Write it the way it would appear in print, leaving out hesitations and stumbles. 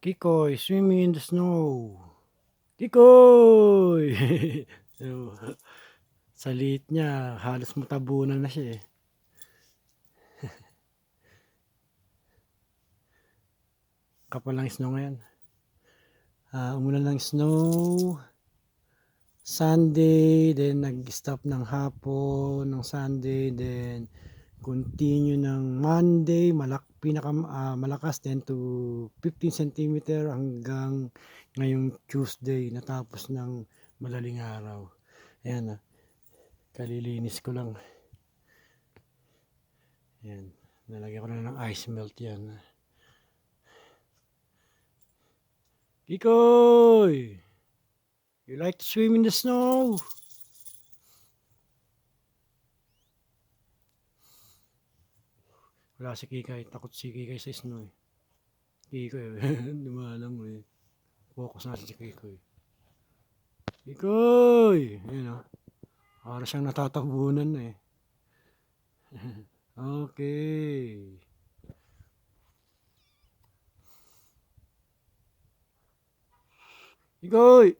Kikoy, swimming in the snow. Kikoy! So, sa liit niya, halos matabunan na siya eh. Kapal lang snow ngayon. Umulan ng snow. Sunday, then nag-stop ng hapon ng Sunday, then continue ng Monday, malakas 10 to 15 cm hanggang ngayong Tuesday, natapos ng madaling araw. Ayan kalilinis ko lang. Ayan, nalagyan ko na ng ice melt yan. Kikoy! You like to swim in the snow? Wala si Kikay, takot si Kikay sa snow eh. Kikoy, lumalang mo eh. Focus natin si Kikoy. Kikoy! Ayan o. Para siyang natatabunan na eh. Okay. Kikoy!